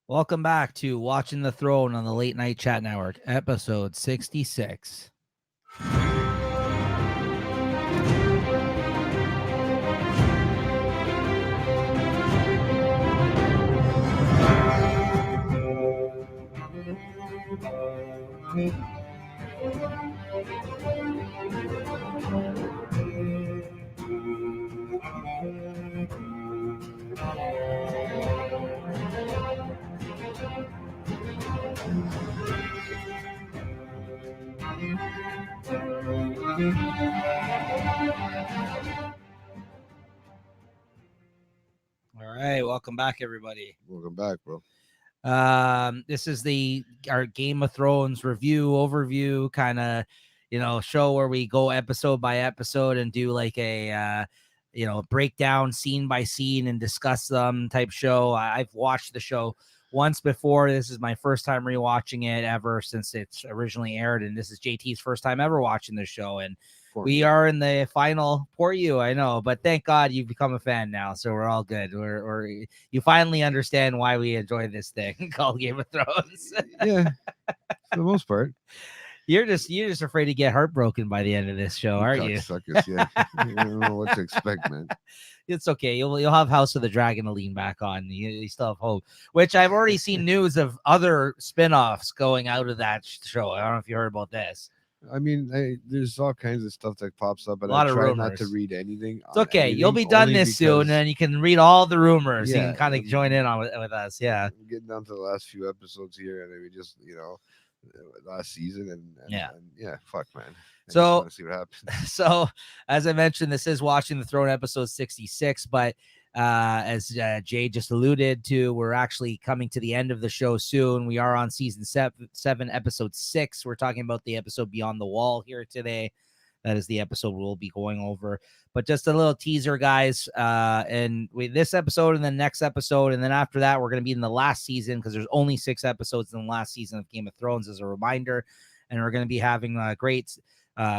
Welcome back to Watching the Throne on the Late Night Chat Network, episode 66. All right, welcome back, everybody. Welcome back, bro. This is our Game of Thrones review overview kind of, show where we go episode by episode and do like a breakdown scene by scene and discuss them type show. I've watched the show once before. This is my first time rewatching it ever since it's originally aired, and this is JT's first time ever watching the show. And we are in the final. Poor you, I know, but thank God you've become a fan now, so we're all good. You finally understand why we enjoy this thing called Game of Thrones. Yeah, for the most part. You're just afraid to get heartbroken by the end of this show, aren't you? Suckers, yeah. You don't know what to expect, man. It's okay. You'll have House of the Dragon to lean back on. You still have hope. Which I've already seen news of other spin-offs going out of that show. I don't know if you heard about this. I mean, there's all kinds of stuff that pops up, but a lot I of try rumors. not to read anything. It's okay. You'll be done this soon, and you can read all the rumors. Yeah, you can kind of join in on with us. Yeah. I'm getting down to the last few episodes here, and then we just, last season, and fuck, man. I just So wanna see what happens. So, as I mentioned, this is Watching the Throne episode 66, but as Jay just alluded to, we're actually coming to the end of the show soon. We are on season 7, episode 6. We're talking about the episode Beyond the Wall here today. That is the episode we'll be going over. But just a little teaser, guys. And this episode and the next episode, and then after that, we're going to be in the last season because there's only 6 episodes in the last season of Game of Thrones as a reminder. And we're going to be having a great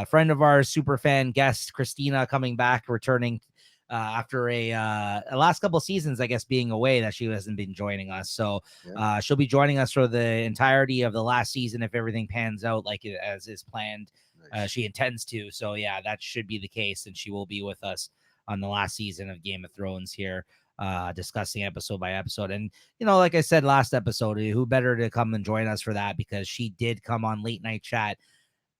friend of ours, super fan guest Christina, coming back, returning after a last couple of seasons, I guess, being away, that she hasn't been joining us. So she'll be joining us for the entirety of the last season if everything pans out as is planned. Nice. She intends to. So yeah, that should be the case, and she will be with us on the last season of Game of Thrones here, discussing episode by episode. And like I said last episode, who better to come and join us for that, because she did come on Late Night Chat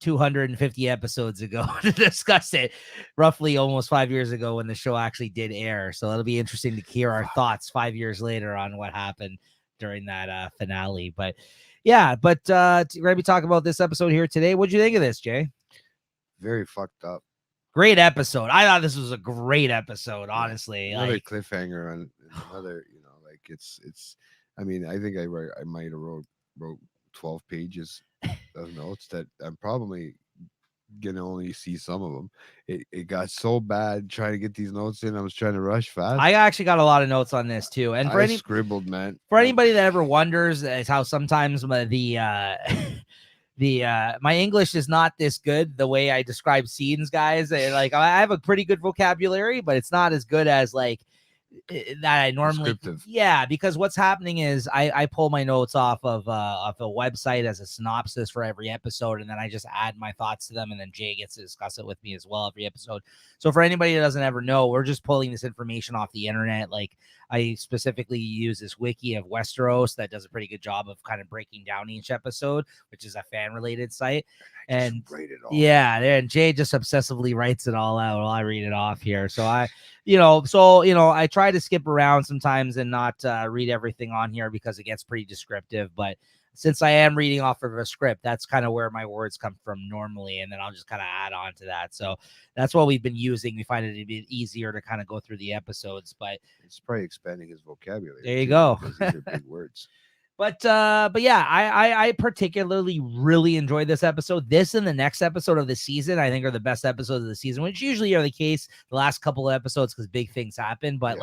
250 episodes ago to discuss it, roughly almost 5 years ago when the show actually did air. So it'll be interesting to hear our thoughts 5 years later on what happened during that finale. But yeah, we're gonna be talking about this episode here today. What'd you think of this, Jay? Very fucked up. Great episode. I thought this was a great episode, honestly. Another cliffhanger on another, it's. I mean, I think I might have wrote 12 pages of notes that I'm probably gonna only see some of them. It got so bad trying to get these notes in. I was trying to rush fast. I actually got a lot of notes on this too. And for scribbled, man. For anybody that ever wonders, is how sometimes the my English is not this good the way I describe scenes, guys. Like, I have a pretty good vocabulary, but it's not as good as like that I normally. Yeah, because what's happening is I pull my notes off of a website as a synopsis for every episode, and then I just add my thoughts to them, and then Jay gets to discuss it with me as well every episode. So for anybody that doesn't ever know, we're just pulling this information off the internet. Like, I specifically use this wiki of Westeros that does a pretty good job of kind of breaking down each episode, which is a fan related site. And yeah, and Jay just obsessively writes it all out while I read it off here. So I try to skip around sometimes and not read everything on here because it gets pretty descriptive. But since I am reading off of a script, that's kind of where my words come from normally, and then I'll just kind of add on to that. So that's what we've been using. We find it a bit easier to kind of go through the episodes, but it's probably expanding his vocabulary. There you go. These are big words. But yeah, I particularly really enjoyed this episode. This and the next episode of the season, I think, are the best episodes of the season, which usually are the case the last couple of episodes because big things happen. But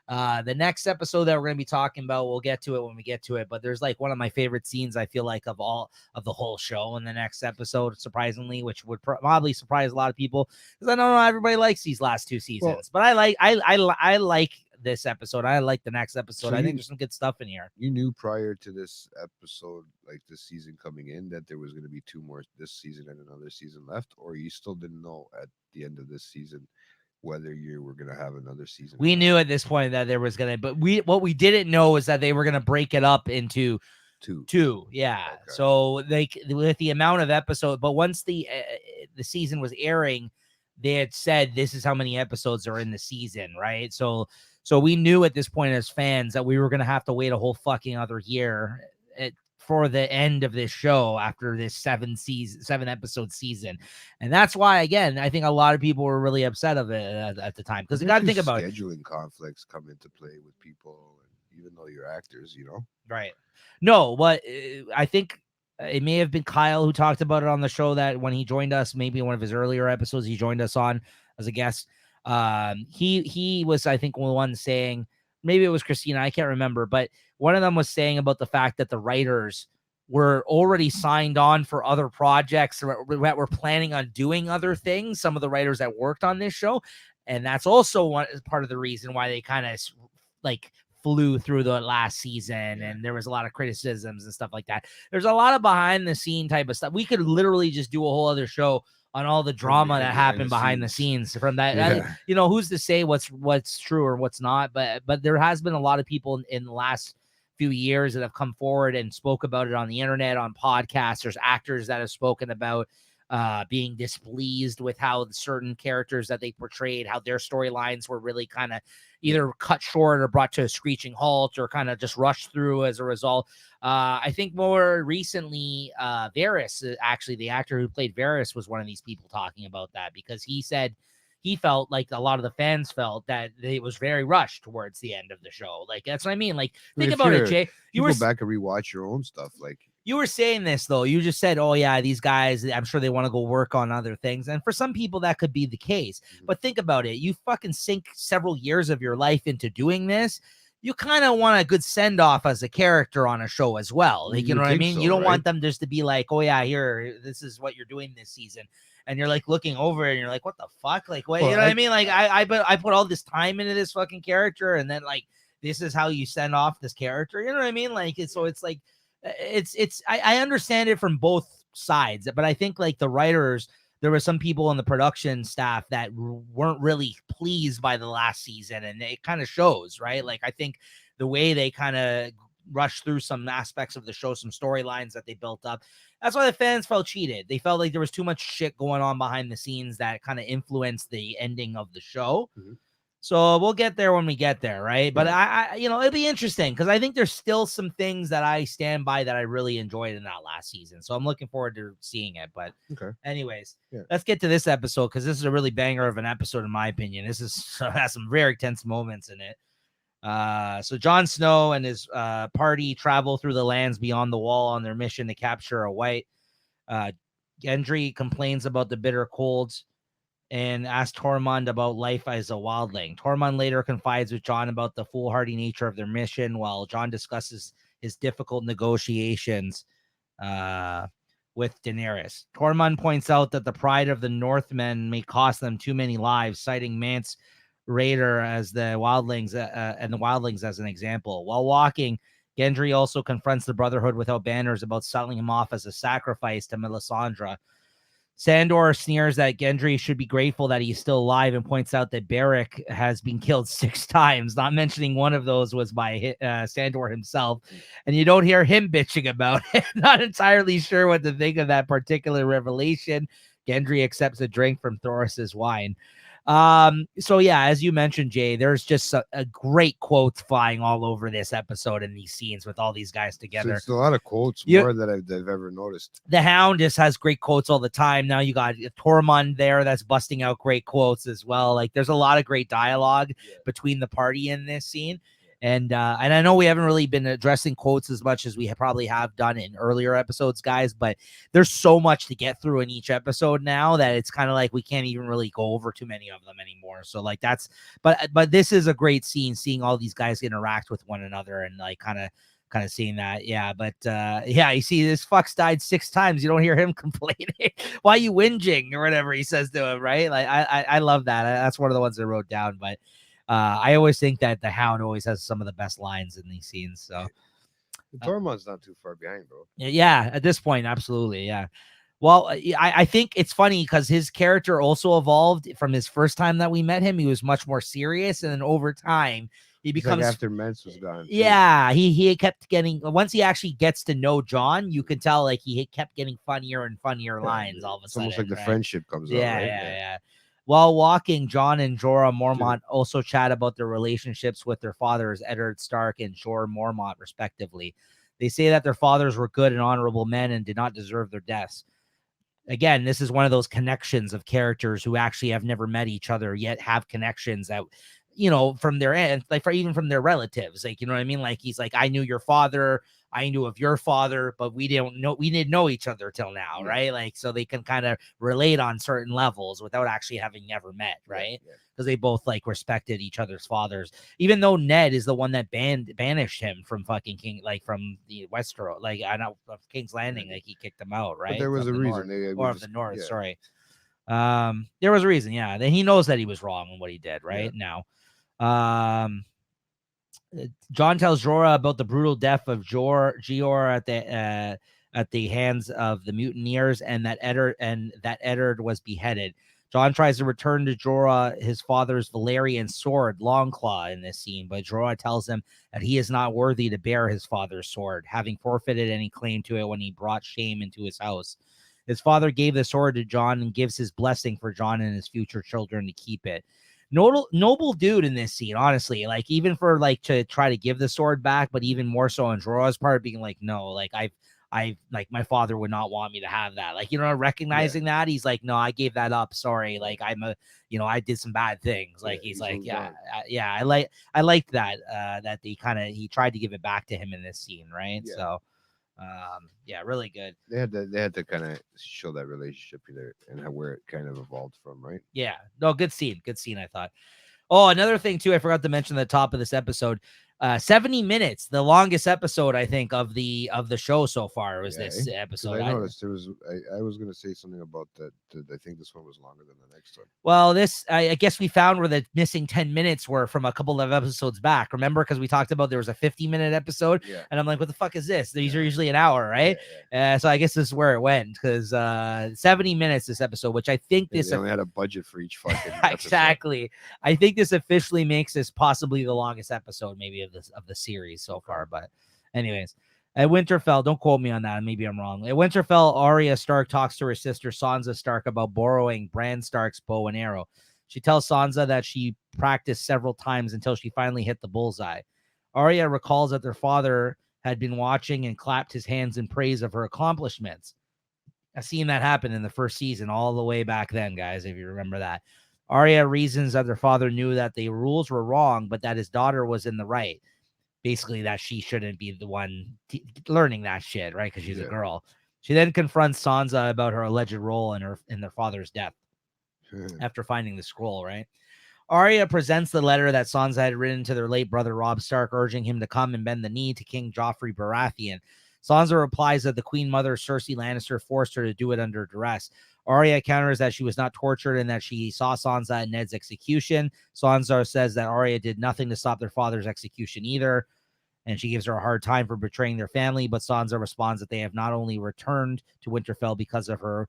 the next episode that we're going to be talking about, we'll get to it when we get to it. But there's like one of my favorite scenes, I feel like, of all of the whole show in the next episode, surprisingly, which would probably surprise a lot of people because I don't know everybody likes these last 2 seasons. But I like this episode. I like the next episode. So I think you- there's some good stuff in here. You knew prior to this episode, like this season coming in, that there was going to be 2 more this season and another season left, or you still didn't know at the end of this season whether you were going to have another season. We knew at this point that there was gonna, but what we didn't know is that they were gonna break it up into 2. two. Yeah. Okay. So with the amount of episode, but once the season was airing, they had said this is how many episodes are in the season, right? So we knew at this point as fans that we were gonna have to wait a whole fucking other year for the end of this show after this 7 episode season. And that's why, again, I think a lot of people were really upset of it at the time, because you got to think about it. Scheduling conflicts come into play with people, and even though you're actors, Right. No, but I think it may have been Kyle who talked about it on the show, that when he joined us, maybe one of his earlier episodes, he joined us on as a guest. He was, I think, one saying, maybe it was Christina, I can't remember, but one of them was saying about the fact that the writers were already signed on for other projects that were planning on doing other things. Some of the writers that worked on this show. And that's also part of the reason why they kind of like flew through the last season, and there was a lot of criticisms and stuff like that. There's a lot of behind the scene type of stuff. We could literally just do a whole other show on all the drama that happened behind the scenes from that. Who's to say what's true or what's not, but there has been a lot of people in the last few years that have come forward and spoke about it on the internet, on podcasts. There's actors that have spoken about being displeased with how certain characters that they portrayed, how their storylines were really kind of either cut short or brought to a screeching halt or kind of just rushed through as a result. I think more recently, Varys, actually the actor who played Varys, was one of these people talking about that, because he said he felt like a lot of the fans felt that it was very rushed towards the end of the show. Like, that's what I mean. Like, think about it, Jay. You go back and rewatch your own stuff. Like, you were saying this, though. You just said, oh, yeah, these guys, I'm sure they want to go work on other things. And for some people, that could be the case. Mm-hmm. But think about it. You fucking sink several years of your life into doing this. You kind of want a good send-off as a character on a show as well. Like, you know what I mean? So, you don't want them just to be like, oh, yeah, here, this is what you're doing this season. And you're like looking over it and you're like, what the fuck? Like, what, you know what I mean? Like, I put all this time into this fucking character, and then like, this is how you send off this character. You know what I mean? Like, it's like, I understand it from both sides, but I think like the writers, there were some people on the production staff that weren't really pleased by the last season, and it kind of shows, right? Like, I think the way they kind of rushed through some aspects of the show, some storylines that they built up, that's why the fans felt cheated. They felt like there was too much shit going on behind the scenes that kind of influenced the ending of the show. Mm-hmm. So we'll get there when we get there, right? But I it'll be interesting, because I think there's still some things that I stand by that I really enjoyed in that last season. So I'm looking forward to seeing it. But anyways, let's get to this episode, because this is a really banger of an episode, in my opinion. This has some very tense moments in it. So Jon Snow and his party travel through the lands beyond the wall on their mission to capture a white. Gendry complains about the bitter colds and asks Tormund about life as a wildling. Tormund later confides with Jon about the foolhardy nature of their mission, while Jon discusses his difficult negotiations with Daenerys. Tormund points out that the pride of the Northmen may cost them too many lives, citing Mance Rayder as the wildlings and the wildlings as an example. While walking, Gendry also confronts the Brotherhood without banners about selling him off as a sacrifice to Melisandre. Sandor sneers that Gendry should be grateful that he's still alive and points out that Beric has been killed 6 times, not mentioning one of those was by Sandor himself. And you don't hear him bitching about it. Not entirely sure what to think of that particular revelation. Gendry accepts a drink from Thoris's wine. So yeah, as you mentioned, Jay, there's just a great quotes flying all over this episode and these scenes with all these guys together. There's a lot of quotes, more that I've ever noticed. The Hound just has great quotes all the time. Now you got Tormund there that's busting out great quotes as well. Like, there's a lot of great dialogue between the party in this scene. And I know we haven't really been addressing quotes as much as we probably have done in earlier episodes, guys, but there's so much to get through in each episode now that it's kind of like we can't even really go over too many of them anymore. So like but this is a great scene, seeing all these guys interact with one another and like kind of seeing that. Yeah. But you see this fuck's died 6 times. You don't hear him complaining. Why are you whinging or whatever he says to him, right? Like I love that. That's one of the ones I wrote down, but I always think that the Hound always has some of the best lines in these scenes. So Tormund's not too far behind, bro. yeah, at this point, absolutely, yeah. Well, I think it's funny because his character also evolved from his first time that we met him. He was much more serious, and then over time, he It's becomes like after Mence was gone. too. yeah, he kept getting once he actually gets to know John, you can tell like he kept getting funnier and funnier lines all of a It's sudden. almost like the right? friendship comes out, Yeah, right? yeah. While walking, John and Jorah Mormont also chat about their relationships with their fathers, Eddard Stark and Jorah Mormont, respectively. They say that their fathers were good and honorable men and did not deserve their deaths. Again, this is one of those connections of characters who actually have never met each other yet have connections that, from their end, like even from their relatives, like, you know what I mean? Like, he's like, I knew your father, I knew of your father, but we didn't know each other till now, right? Like, so they can kind of relate on certain levels without actually having ever met, right? Because they both like respected each other's fathers, even though Ned is the one that banished him from fucking from the Westeros, like I know of King's Landing, like he kicked him out, right? But there was From a the reason. North, or of the North, sorry. There was a reason, yeah. Then he knows that he was wrong in what he did, right? Now, John tells Jorah about the brutal death of Gior at the hands of the mutineers, and that Eddard was beheaded. John tries to return to Jorah his father's Valyrian sword, Longclaw, in this scene, but Jorah tells him that he is not worthy to bear his father's sword, having forfeited any claim to it when he brought shame into his house. His father gave the sword to John and gives his blessing for John and his future children to keep it. Noble dude in this scene, honestly. Like, even for like to try to give the sword back, but even more so on Jorah's part, being like, no, like I like my father would not want me to have that. Like, recognizing that he's like, no, I gave that up. Sorry. Like, I did some bad things. Like, he's like, yeah, I liked that, that he tried to give it back to him in this scene. Right. Yeah. So, really good. They had to kind of show that relationship there and where it kind of evolved from, right? Yeah. No, good scene. Good scene, I thought. Oh, another thing too, I forgot to mention at the top of this episode. 70 minutes, the longest episode I think of the show so far was this episode. I noticed there was I was gonna say something about that. I think this one was longer than the next one. Well, this I guess we found where the missing 10 minutes were from a couple of episodes back. Remember, because we talked about there was a 50-minute episode, and I'm like, what the fuck is this? These are usually an hour, right? So I guess this is where it went, because 70 minutes this episode, which I think they only had a budget for each fucking episode. Exactly. I think this officially makes this possibly the longest episode maybe of the series so far. But anyways, at Winterfell, don't quote me on that. Maybe I'm wrong. At Winterfell, Arya Stark talks to her sister Sansa Stark about borrowing Bran Stark's bow and arrow. She tells Sansa that she practiced several times until she finally hit the bullseye. Arya recalls that their father had been watching and clapped his hands in praise of her accomplishments. I've seen that happen in the first season all the way back then, guys, if you remember that. Arya reasons that their father knew that the rules were wrong, but that his daughter was in the right. Basically, that she shouldn't be the one learning that shit, right? Because she's a girl. She then confronts Sansa about her alleged role in their father's death after finding the scroll, right? Arya presents the letter that Sansa had written to their late brother Robb Stark, urging him to come and bend the knee to King Joffrey Baratheon. Sansa replies that the Queen Mother, Cersei Lannister, forced her to do it under duress. Arya counters that she was not tortured and that she saw Sansa at Ned's execution. Sansa says that Arya did nothing to stop their father's execution either, and she gives her a hard time for betraying their family, but Sansa responds that they have not only returned to Winterfell because of her,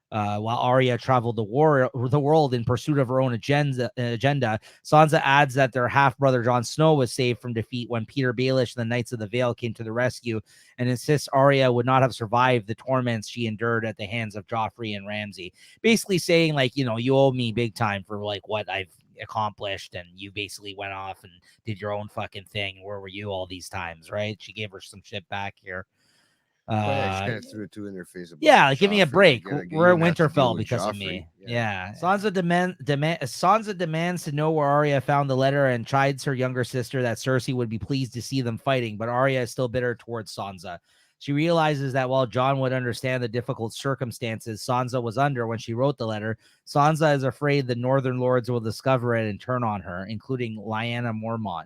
while Arya traveled the world in pursuit of her own agenda. Sansa adds that their half-brother Jon Snow was saved from defeat when Peter Baelish and the Knights of the Vale came to the rescue, and insists Arya would not have survived the torments she endured at the hands of Joffrey and Ramsay. Basically saying, like, you owe me big time for like what I've accomplished, and you basically went off and did your own fucking thing. Where were you all these times, right? She gave her some shit back here. She kind of threw it in their face. Like, give me a break. We're in Winterfell because Joffrey. of me. Sansa demands to know where Arya found the letter and chides her younger sister that Cersei would be pleased to see them fighting, but Arya is still bitter towards Sansa. She realizes that while Jon would understand the difficult circumstances Sansa was under when she wrote the letter, Sansa is afraid the Northern Lords will discover it and turn on her, including Lyanna Mormont.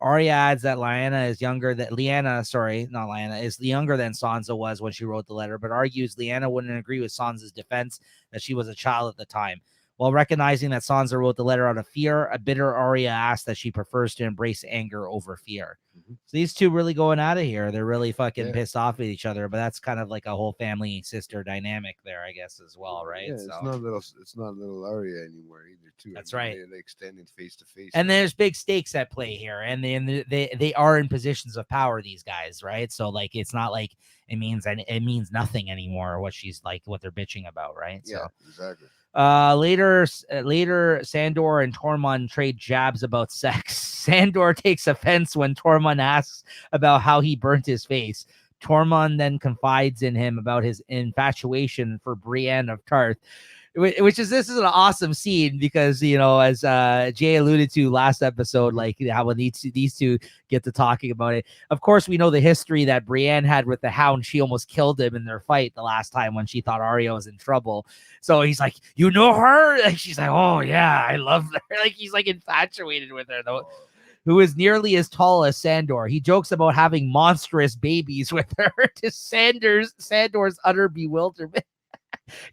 Arya adds that Lyanna is younger than is younger than Sansa was when she wrote the letter, but argues Lyanna wouldn't agree with Sansa's defense that she was a child at the time. While recognizing that Sansa wrote the letter out of fear, a bitter Arya asks that she prefers to embrace anger over fear. Mhm. So these two really going out of here. They're really fucking Yeah. pissed off at each other, but that's kind of like a whole family sister dynamic there, I guess, as well, right? Yeah, it's not little Arya anymore either, too. That's right. They're like standing face to face. And there's big stakes at play here, and they are in positions of power, these guys, right? So like it's not like it means nothing anymore what she's like, what they're bitching about, right? Yeah, So exactly. later Sandor and Tormund trade jabs about sex. Sandor takes offense when Tormund asks about how he burnt his face. Tormund then confides in him about his infatuation for Brienne of Tarth, this is an awesome scene because, you know, as Jay alluded to last episode, like how when these two get to talking about it. Of course, we know the history that Brienne had with the Hound. She almost killed him in their fight the last time when she thought Arya was in trouble. So he's like, you know her? And she's like, oh yeah, I love her. Like he's like infatuated with her though. Who is nearly as tall as Sandor. He jokes about having monstrous babies with her to Sandor's utter bewilderment.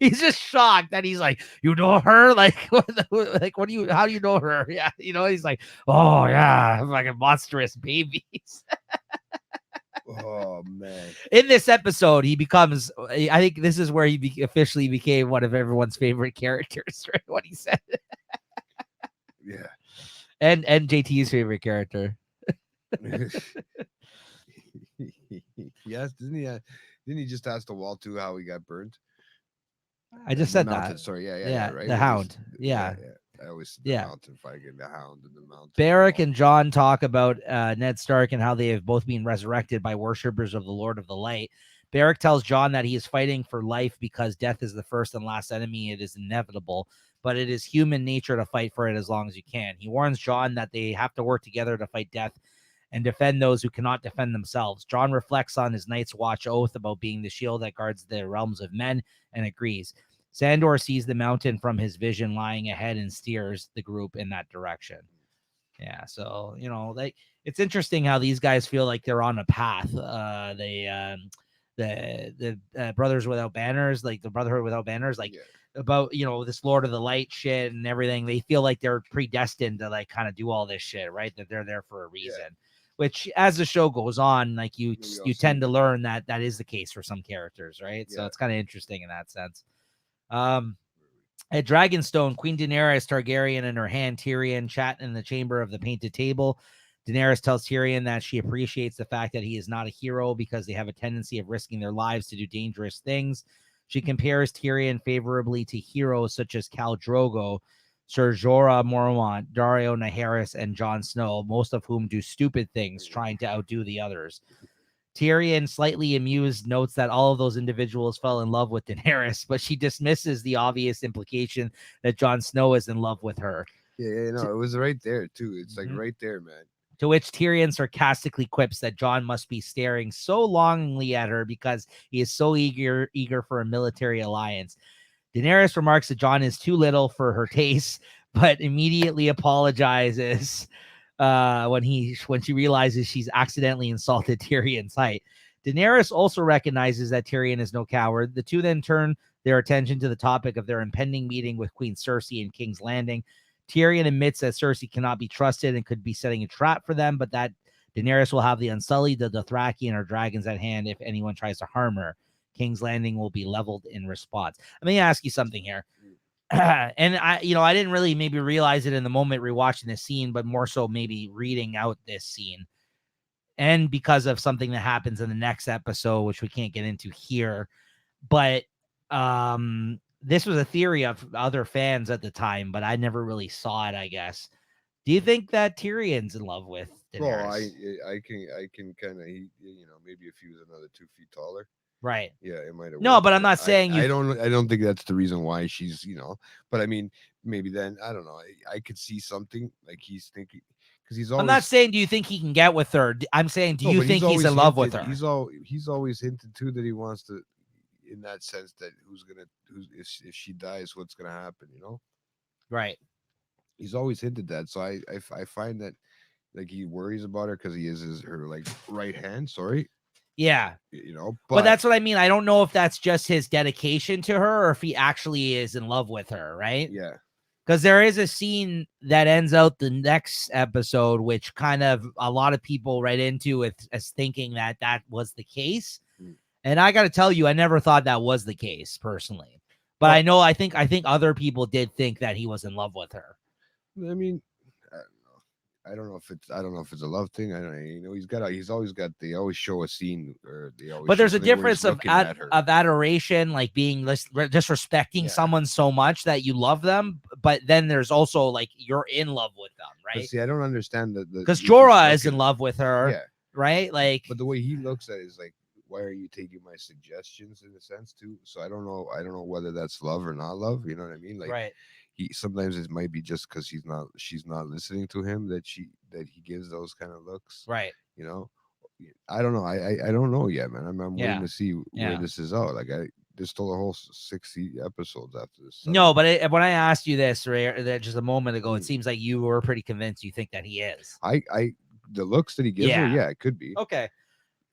He's just shocked that he's like, you know her? Like, how do you know her? Yeah, you know, he's like, oh yeah, fucking monstrous babies. Oh man! In this episode, he becomes. I think this is where he officially became one of everyone's favorite characters. Right? What he said. Yeah. And JT's favorite character. Yes, didn't he just ask the wall too how he got burned? I just said mountain, that. Sorry, yeah, right. The Hound. Yeah. I always said the mountain fighting the Hound and the mountain. Beric and Jon talk about Ned Stark and how they have both been resurrected by worshippers of the Lord of the Light. Beric tells Jon that he is fighting for life because death is the first and last enemy. It is inevitable, but it is human nature to fight for it as long as you can. He warns Jon that they have to work together to fight death and defend those who cannot defend themselves. Jon reflects on his Night's Watch oath about being the shield that guards the realms of men and agrees. Sandor sees the mountain from his vision lying ahead and steers the group in that direction. Yeah, so, you know, like it's interesting how these guys feel like they're on a path. The Brothers Without Banners, like the Brotherhood Without Banners, like about, you know, this Lord of the Light shit and everything. They feel like they're predestined to like kind of do all this shit, right? That they're there for a reason. Yeah. Which, as the show goes on, like you tend to learn that is the case for some characters, right? Yeah. So it's kind of interesting in that sense. At Dragonstone, Queen Daenerys Targaryen and her hand Tyrion chat in the chamber of the Painted Table. Daenerys tells Tyrion that she appreciates the fact that he is not a hero because they have a tendency of risking their lives to do dangerous things. She compares Tyrion favorably to heroes such as Khal Drogo, Ser Jorah Mormont, Dario Naharis, and Jon Snow, most of whom do stupid things trying to outdo the others. Tyrion, slightly amused, notes that all of those individuals fell in love with Daenerys, but she dismisses the obvious implication that Jon Snow is in love with her. Yeah, no, it was right there, too. It's like right there, man. To which Tyrion sarcastically quips that Jon must be staring so longingly at her because he is so eager for a military alliance. Daenerys remarks that Jon is too little for her taste, but immediately apologizes when she realizes she's accidentally insulted Tyrion's height. Daenerys also recognizes that Tyrion is no coward. The two then turn their attention to the topic of their impending meeting with Queen Cersei in King's Landing. Tyrion admits that Cersei cannot be trusted and could be setting a trap for them, but that Daenerys will have the Unsullied, the Dothraki, and her dragons at hand if anyone tries to harm her. King's Landing will be leveled in response. Let me ask you something here. And I didn't really maybe realize it in the moment rewatching this scene, but more so maybe reading out this scene. And because of something that happens in the next episode, which we can't get into here. But this was a theory of other fans at the time, but I never really saw it, I guess. Do you think that Tyrion's in love with Daenerys? Well, I can kind of, maybe if he was another 2 feet taller. Right. Yeah, it might have. No, but I'm not saying I don't think that's the reason why she's, but I mean, maybe then, I don't know. I could see something like he's thinking, because he's always. I'm not saying do you think he can get with her? I'm saying do you think he's in love with her? He's always hinted too that he wants to, in that sense, that if she dies, what's gonna happen, Right. He's always hinted that. So I find that like he worries about her because he is her like right hand. Sorry. Yeah. But that's what I mean. I don't know if that's just his dedication to her or if he actually is in love with her, right? Yeah. Because there is a scene that ends out the next episode, which kind of a lot of people read into it as thinking that that was the case. And I got to tell you, I never thought that was the case personally. But Well- I know, I think other people did think that he was in love with her. I mean, I don't know. I don't know if it's a love thing. I don't. You know, he's always got. They always show a scene, or they always. But there's show a something where difference he's looking at her. of adoration, like being disrespecting Yeah. someone so much that you love them. But then there's also like you're in love with them, But right? see, I don't understand Because he's Jorah is in looking- love with her, Yeah, right? Like, but the way he looks at it is like, why are you taking my suggestions in a sense too? So I don't know. I don't know whether that's love or not love. You know what I mean? Like, right. he sometimes it might be just because she's not listening to him that he gives those kind of looks. Right. You know, I don't know. I don't know yet, man. I'm Yeah. waiting to see Yeah. where this is out. Like there's still a whole 60 episodes after this. No, but when I asked you this just a moment ago, it Mm. seems like you were pretty convinced you think that he is. I the looks that he gives her, Yeah. yeah, it could be. Okay.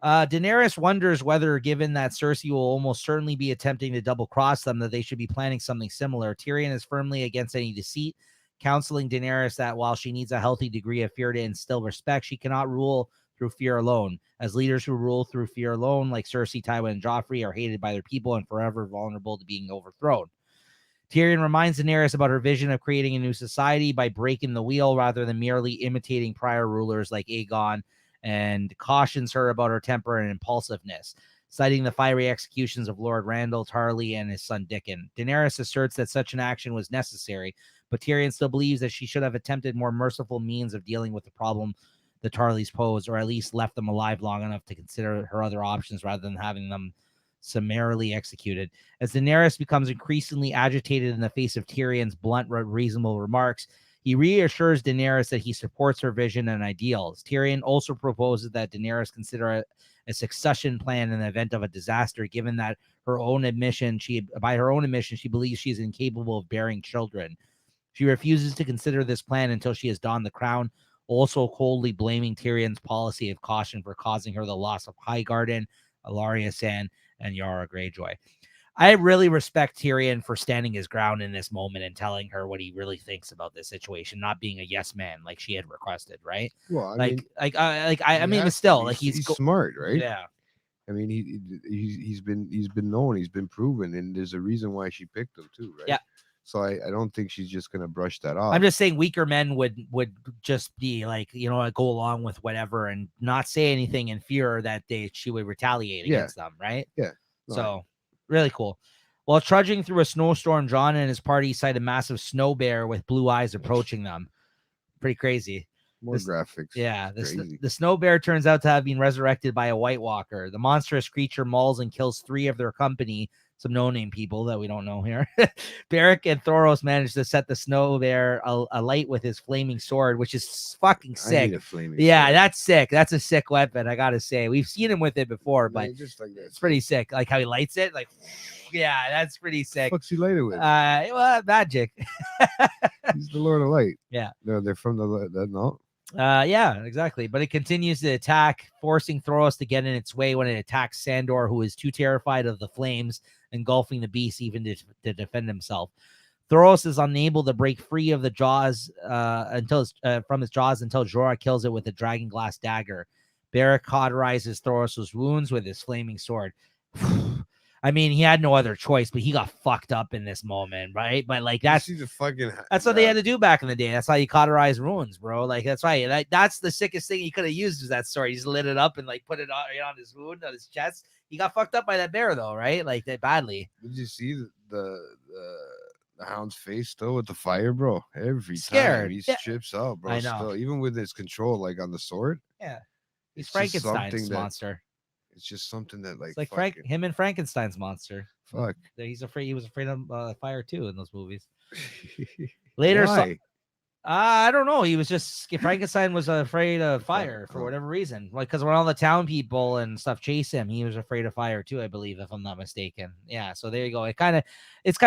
Daenerys wonders whether, given that Cersei will almost certainly be attempting to double cross them, that they should be planning something similar. Tyrion is firmly against any deceit, counseling Daenerys that while she needs a healthy degree of fear to instill respect, she cannot rule through fear alone. As leaders who rule through fear alone, like Cersei, Tywin, and Joffrey, are hated by their people and forever vulnerable to being overthrown. Tyrion reminds Daenerys about her vision of creating a new society by breaking the wheel rather than merely imitating prior rulers like Aegon, and cautions her about her temper and impulsiveness, citing the fiery executions of Lord Randall Tarly and his son Dickon. Daenerys asserts that such an action was necessary, but Tyrion still believes that she should have attempted more merciful means of dealing with the problem the Tarlys posed, or at least left them alive long enough to consider her other options rather than having them summarily executed. As Daenerys becomes increasingly agitated in the face of Tyrion's blunt, reasonable remarks, he reassures Daenerys that he supports her vision and ideals. Tyrion also proposes that Daenerys consider a succession plan in the event of a disaster, given that by her own admission, she believes she is incapable of bearing children. She refuses to consider this plan until she has donned the crown, also coldly blaming Tyrion's policy of caution for causing her the loss of Highgarden, Ellaria Sand, and Yara Greyjoy. I really respect Tyrion for standing his ground in this moment and telling her what he really thinks about this situation, not being a yes man like she had requested, right? Well, I Like, mean, I mean, he but has to still, be. like He's smart, right? Yeah, I mean, he's been known, he's been proven, and there's a reason why she picked him too, right? Yeah. So I don't think she's just gonna brush that off. I'm just saying weaker men would just be like, go along with whatever and not say anything in fear that she would retaliate Yeah. against them, right? Yeah. No, So really cool. While trudging through a snowstorm, Jon and his party sight a massive snow bear with blue eyes approaching them. Pretty crazy. more graphics. Yeah, It's crazy. the snow bear turns out to have been resurrected by a White Walker. The monstrous creature mauls and kills 3 of their company, some no-name people that we don't know here. Beric and Thoros managed to set the snow bear alight with his flaming sword, which is fucking I sick. need a flaming Yeah, sword. that's sick. That's a sick weapon, I gotta say. We've seen him with it before, Yeah, but just like that. it's pretty sick. Like how he lights it, like yeah, that's pretty sick. What's he later with? Well, magic. He's the Lord of Light. Yeah. No, they're from no. Yeah, exactly. But it continues to attack, forcing Thoros to get in its way when it attacks Sandor, who is too terrified of the flames engulfing the beast even to defend himself. Thoros is unable to break free of the jaws from his jaws until Jorah kills it with a dragon glass dagger. Beric cauterizes Thoros' wounds with his flaming sword. I mean, he had no other choice, but he got fucked up in this moment, right? But like that's You see the fucking. what they had to do back in the day. That's how you cauterize wounds, bro. Like that's right. That's the sickest thing he could have used was that sword. He just lit it up and like put it on his wound, on his chest. He got fucked up by that bear though, right? Like that badly. Did you see the Hound's face though with the fire, bro? Every Scared. time he Yeah. strips out, bro. I know. Still, even with his control, like on the sword, Yeah. He's it's just Frankenstein's something that- monster. it's just something that like It's like fucking- him and Frankenstein's monster. Fuck. He was afraid of fire too in those movies. Later, Why? I don't know. He was just Frankenstein was afraid of fire for whatever reason. Like because when all the town people and stuff chase him, he was afraid of fire too. I believe, if I'm not mistaken. Yeah. So there you go. It's kind of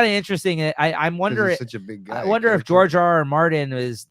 interesting. I'm 'Cause wondering. he's such a big guy. I wonder if character. George R. R. Martin is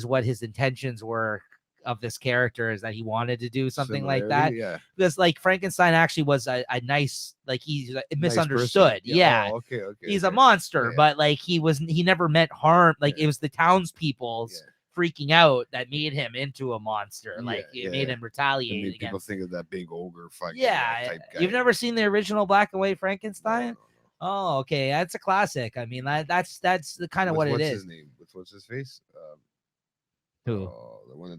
what his intentions were of this character is that he wanted to do something like that. Similarity, yeah. Because like Frankenstein actually was a nice, like he's Nice misunderstood. person. Yeah. Oh, okay. He's a okay. monster, Yeah. but like he never meant harm. Like Yeah. it was the townspeople's Yeah. freaking out that made him into a monster. Yeah, Like it yeah, made yeah. him It retaliate made people against. think of that big ogre fucking Yeah, type guy. you've never seen the original black and white No, Frankenstein? no. Oh, okay, that's a classic. I mean, that's the kind of what it What's is. his name? What's his face? Who?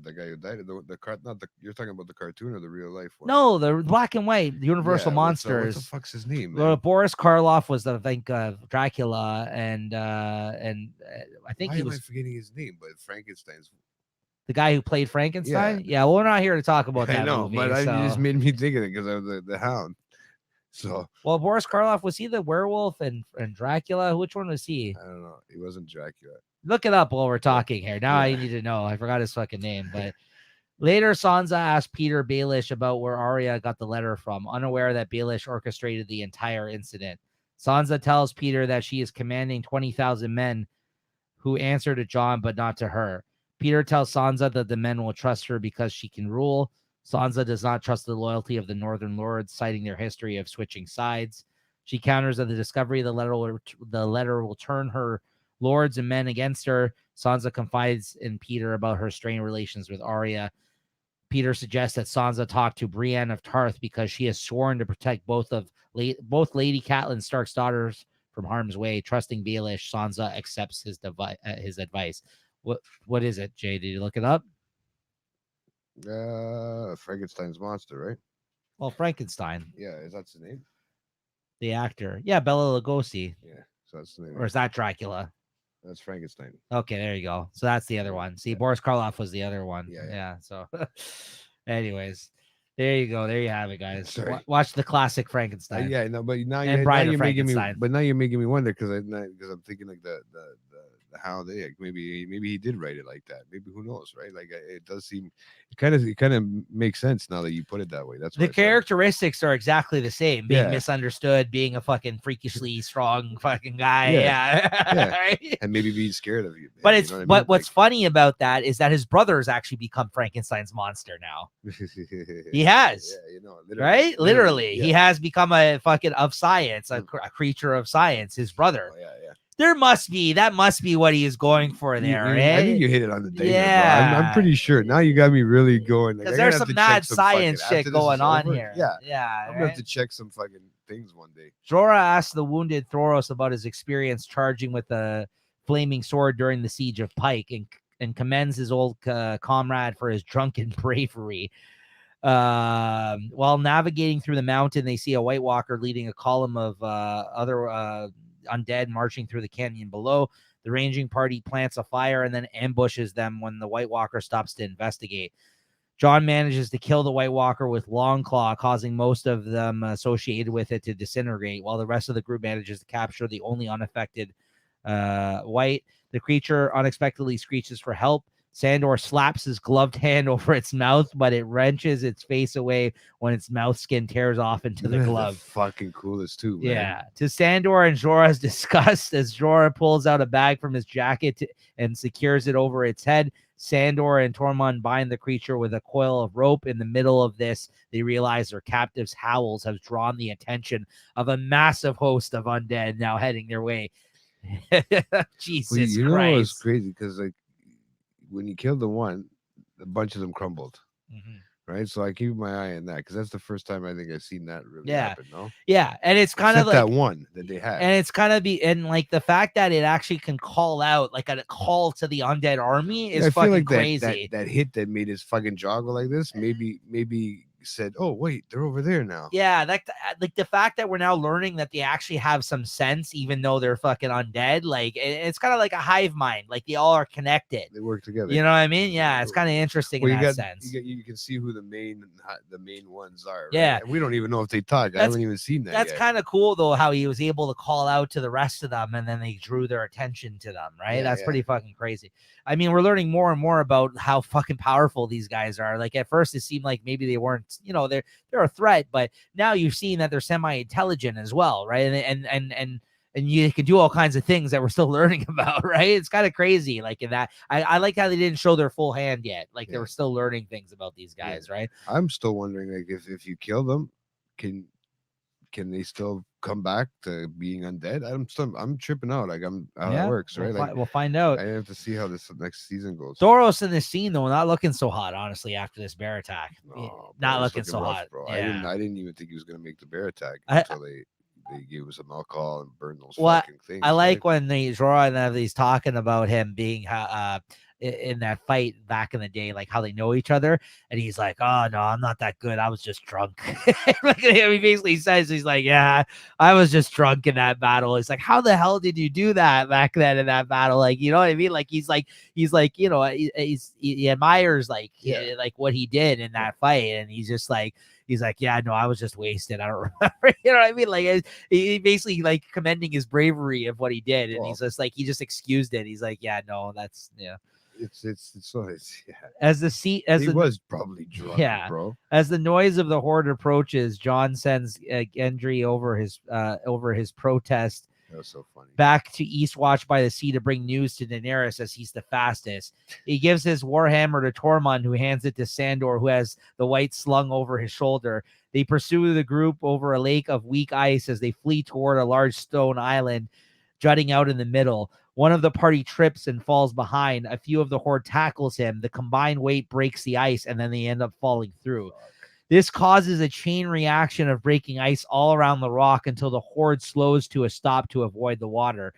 The guy who died. Not the. You're talking about the cartoon or the real life one? No, the black and white Universal Yeah, Monsters. What the fuck's his name, man? Boris Karloff was, I think, Dracula, and I think Why he am I was forgetting his name? But Frankenstein's. the guy who played Frankenstein. Yeah. Yeah, well, we're not here to talk about that I know, movie. but you just so. made me think of it because of the Hound. So Well, Boris Karloff, was he the werewolf and Dracula? Which one was he? I don't know. He wasn't Dracula. Look it up while we're talking here. Now I Yeah. need to know. I forgot his fucking name. But later, Sansa asked Peter Baelish about where Arya got the letter from, unaware that Baelish orchestrated the entire incident. Sansa tells Peter that she is commanding 20,000 men who answer to Jon, but not to her. Peter tells Sansa that the men will trust her because she can rule. Sansa does not trust the loyalty of the Northern Lords, citing their history of switching sides. She counters that the discovery of the letter will turn her lords and men against her. Sansa confides in Peter about her strained relations with Arya. Peter suggests that Sansa talk to Brienne of Tarth because she has sworn to protect both Lady Catelyn Stark's daughters from harm's way. Trusting Baelish, Sansa accepts his advice. What is it, Jay? Did you look it up? Frankenstein's monster, right? Well, Frankenstein, Yeah, is that his name? the actor. Yeah, Bela Lugosi. Yeah, so that's the name. Or is that Dracula? That's Frankenstein. Okay, there you go. So that's the other one. See, Boris Karloff was the other one. Yeah. So, anyways, there you go. There you have it, guys. Sorry. Watch the classic Frankenstein. Yeah, no, but now, And now Bride of you're making me. Frankenstein. But now you're making me wonder because I'm thinking like the Hound. Maybe he did write it like that. Maybe who knows, right? Like it does seem. It kind of makes sense now that you put it that way. That's The characteristics are exactly the same. Being Yeah. misunderstood, being a fucking freakishly strong fucking guy. Yeah. Right? and maybe being scared of you. But man, it's you know what I but mean? what's funny about that is that his brother has actually become Frankenstein's monster now. He has. Yeah, Right? Literally. yeah. He has become a fucking of science, a creature of science, his brother. Oh, yeah. That must be what he is going for there, I think eh? you hit it on the day. Yeah. I'm pretty sure. Now you got me really going. Because there's some mad science shit going on here. Yeah. Yeah. I'm gonna have to check some fucking things one day. Jorah asked the wounded Thoros about his experience charging with the flaming sword during the siege of Pike and commends his old comrade for his drunken bravery. While navigating through the mountain, they see a White Walker leading a column of other undead marching through the canyon below. The ranging party plants a fire and then ambushes them when the White Walker stops to investigate. Jon manages to kill the White Walker with Longclaw, causing most of them associated with it to disintegrate, while the rest of the group manages to capture the only unaffected White. The creature unexpectedly screeches for help. Sandor slaps his gloved hand over its mouth, but it wrenches its face away when its mouth skin tears off into the glove. Fucking coolest too, man. Yeah. To Sandor and Jorah's disgust, as Jorah pulls out a bag from his jacket and secures it over its head, Sandor and Tormund bind the creature with a coil of rope. In the middle of this, they realize their captive's howls have drawn the attention of a massive host of undead now heading their way. Jesus Christ. You know what's crazy? Because like when you killed the one, a bunch of them crumbled. Mm-hmm. Right, so I keep my eye on that because that's the first time I think I've seen that really happen. No, yeah, and it's kind of like that one that they had, and it's kind of and like the fact that it actually can call out like a call to the undead army is fucking like crazy. That hit that made his fucking jaw go like this. Maybe said, "Oh wait, they're over there now." Yeah, like the fact that we're now learning that they actually have some sense, even though they're fucking undead. Like it's kind of like a hive mind. Like they all are connected. They work together. You know what I mean? Yeah, it's kind of interesting in that sense. You can see who the main ones are. Right? Yeah, and we don't even know if they talk. I haven't even seen that. That's kind of cool though, how he was able to call out to the rest of them, and then they drew their attention to them. Right? That's pretty fucking crazy. I mean, we're learning more and more about how fucking powerful these guys are. Like at first, it seemed like maybe they weren't. You know, they're a threat, but now you've seen that they're semi-intelligent as well, right? And and you can do all kinds of things that we're still learning about, right? It's kind of crazy. Like in that, I like how they didn't show their full hand yet. Like they Yeah. were still learning things about these Yeah. guys, right? I'm still wondering, like, if you kill them, can they still come back to being undead? I'm tripping out. Like I'm how that works, right? Like We'll find out. I have to see how this next season goes. Thoros in this scene though, not looking so hot, honestly. After this bear attack, Oh, not bro, he's looking so rough, hot, bro. Yeah. I didn't even think he was gonna make the bear attack I- until they gave us some alcohol and burned those Well, fucking things. I like right? when they draw and he's talking about him being in that fight back in the day, like how they know each other, and he's like, "Oh no, I'm not that good. I was just drunk." Like, he basically says, he's like, "Yeah, I was just drunk in that battle." It's like, how the hell did you do that back then in that battle? Like, you know what I mean? Like he's like, you know, he admires like like what he did in that fight, and he's just like. He's like, yeah, no, I was just wasted. I don't remember. You know what I mean? Like, he basically like commending his bravery of what he did, and he's just like, he just excused it. He's like, yeah, no, that's It's yeah. As the seat, as he was probably drunk, bro. As the noise of the horde approaches, John sends Gendry over his protest. That was so funny. Back to Eastwatch by the Sea to bring news to Daenerys as he's the fastest. He gives his warhammer to Tormund, who hands it to Sandor, who has the white slung over his shoulder. They pursue the group over a lake of weak ice as they flee toward a large stone island jutting out in the middle. One of the party trips and falls behind. A few of the horde tackles him. The combined weight breaks the ice, and then they end up falling through. This causes a chain reaction of breaking ice all around the rock until the horde slows to a stop to avoid the water.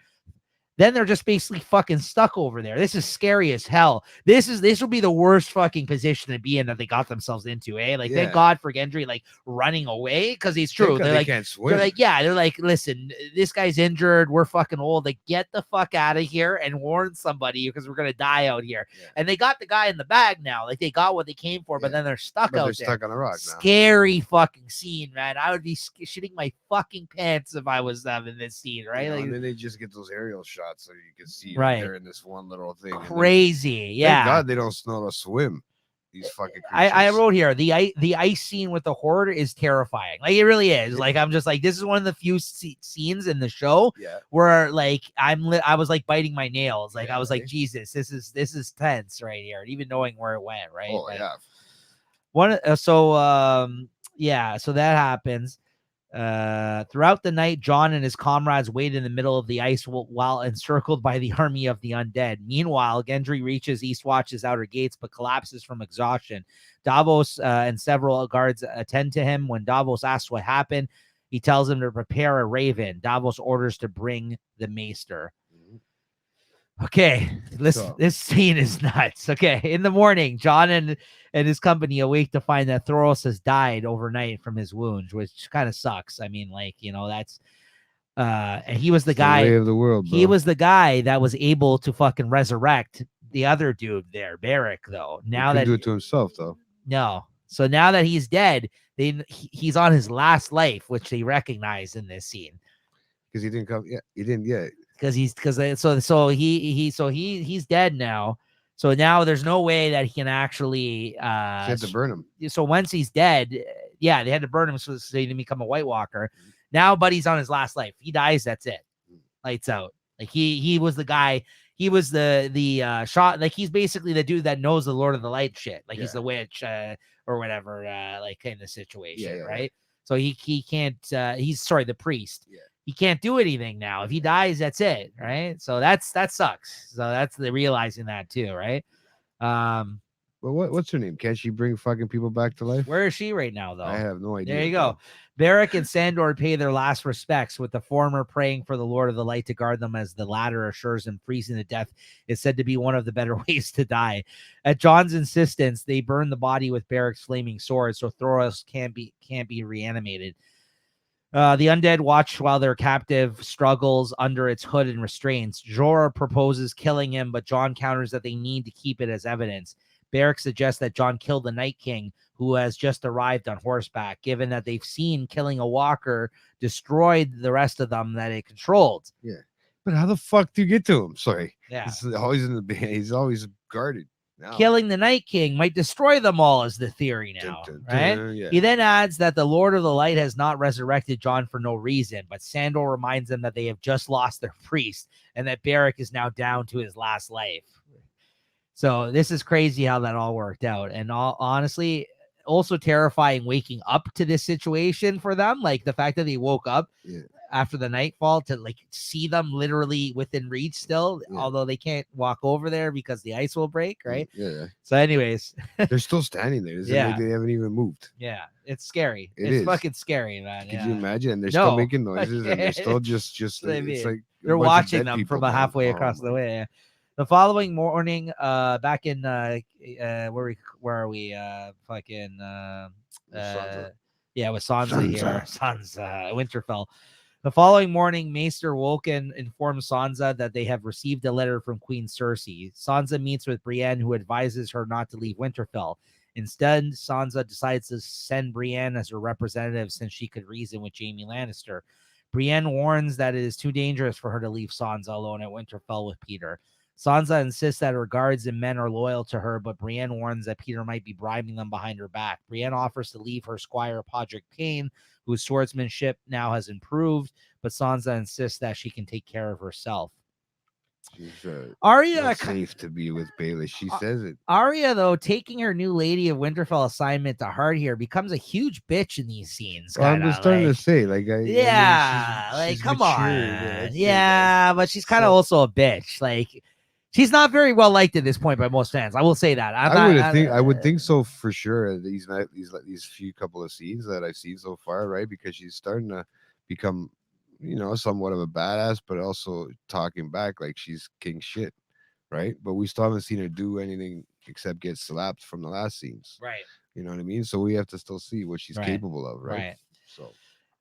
Then they're just basically fucking stuck over there. This is scary as hell. This will be the worst fucking position to be in that they got themselves into, eh? Like, thank God for Gendry like running away, because he's true. They're like, can't swim. They're like, yeah, they're like, listen, this guy's injured. We're fucking old. Like, get the fuck out of here and warn somebody because we're gonna die out here. Yeah. And they got the guy in the bag now. Like, they got what they came for, but then they're stuck out there. Stuck on a rock now. Scary fucking scene, man. I would be shitting my fucking pants if I was them in this scene, right? Like, and then they just get those aerial shots so you can see they're in this one little thing. Crazy, yeah. Thank God they don't know how to swim. These fucking creatures. I wrote here the ice scene with the horde is terrifying. Like, it really is. Like, I'm just like, this is one of the few scenes in the show where like I was like biting my nails. Like, I was like, Jesus, this is tense right here. Even knowing where it went, right? Oh, so that happens. Throughout the night, Jon and his comrades wait in the middle of the ice while encircled by the army of the undead. Meanwhile, Gendry reaches Eastwatch's outer gates but collapses from exhaustion. Davos and several guards attend to him. When Davos asks what happened, he tells him to prepare a raven. Davos orders to bring the maester. Okay, this scene is nuts. Okay, in the morning, Jon and his company awake to find that Thoros has died overnight from his wounds, which kind of sucks. I mean, like, you know, that's and he was the guy. The way of the world, bro. He was the guy that was able to fucking resurrect the other dude there, Beric. Though now he can do it to himself, though. No, so now that he's dead, he's on his last life, which they recognize in this scene. Because he didn't come. Yeah, he didn't. Yeah. Because he's dead now. So now there's no way that he can actually they had to burn him. So once he's dead, they had to burn him so he didn't become a White Walker. Now Buddy's on his last life. He dies, that's it. Lights out. Like he was the guy, he was the shot, like he's basically the dude that knows the Lord of the Light shit. Like he's the witch or whatever, like kind of situation, right? So he can't he's the priest. Yeah. He can't do anything now. If he dies, that's it, right? So that sucks. So that's the realizing that too, right? Well, what's her name? Can't she bring fucking people back to life? Where is she right now, though? I have no idea. There you go. Beric and Sandor pay their last respects, with the former praying for the Lord of the Light to guard them, as the latter assures him freezing to death is said to be one of the better ways to die. At Jon's insistence, they burn the body with Beric's flaming sword, so Thoros can't be reanimated. The undead watch while their captive struggles under its hood and restraints. Jorah proposes killing him, but Jon counters that they need to keep it as evidence. Beric suggests that Jon killed the Night King, who has just arrived on horseback, given that they've seen killing a walker destroyed the rest of them that it controlled. Yeah. But how the fuck do you get to him? Sorry. Yeah. He's always in the band. He's always guarded. Now, Killing the Night King might destroy them all is the theory now, dun, dun, right? dun, yeah. He then adds that the Lord of the Light has not resurrected John for no reason, but Sandor reminds them that they have just lost their priest and that Beric is now down to his last life. So this is crazy how that all worked out. And honestly, also terrifying waking up to this situation for them. Like the fact that they woke up Yeah. after the nightfall to like see them literally within reach still, Yeah. although they can't walk over there because the ice will break, right? Yeah. So anyways, They're still standing there. It's Yeah. like they haven't even moved. yeah, it's scary. It It's is. fucking scary, man. Could yeah. you imagine? And they're No, still making noises, and they're can't. still just That's what I it's mean. like a They're bunch of watching dead them people, from man. halfway Oh across the my- way. The following morning, back in where are we? Fucking Sansa. yeah, with Sansa Sansa. here. Sansa, Winterfell. The following morning, Maester Wolken informs Sansa that they have received a letter from Queen Cersei. Sansa meets with Brienne, who advises her not to leave Winterfell. Instead, Sansa decides to send Brienne as her representative since she could reason with Jaime Lannister. Brienne warns that it is too dangerous for her to leave Sansa alone at Winterfell with Peter. Sansa insists that her guards and men are loyal to her, but Brienne warns that Peter might be bribing them behind her back. Brienne offers to leave her squire Podrick Payne, whose swordsmanship now has improved, but Sansa insists that she can take care of herself. She's Arya, not safe to be with Baelish. She says it. Arya, though, taking her new Lady of Winterfell assignment to heart here, becomes a huge bitch in these scenes. Well, I'm kinda, just starting like, to say, like, yeah, she's like come matured. on, Yeah, yeah, but she's kind of also a bitch. Like, she's not very well liked at this point by most fans. I will say that. I would think so for sure. These few couple of scenes that I've seen so far, right? Because she's starting to become, somewhat of a badass, but also talking back like she's king shit, right? But we still haven't seen her do anything except get slapped from the last scenes. Right. You know what I mean? So we have to still see what she's Right. capable of, right? Right. So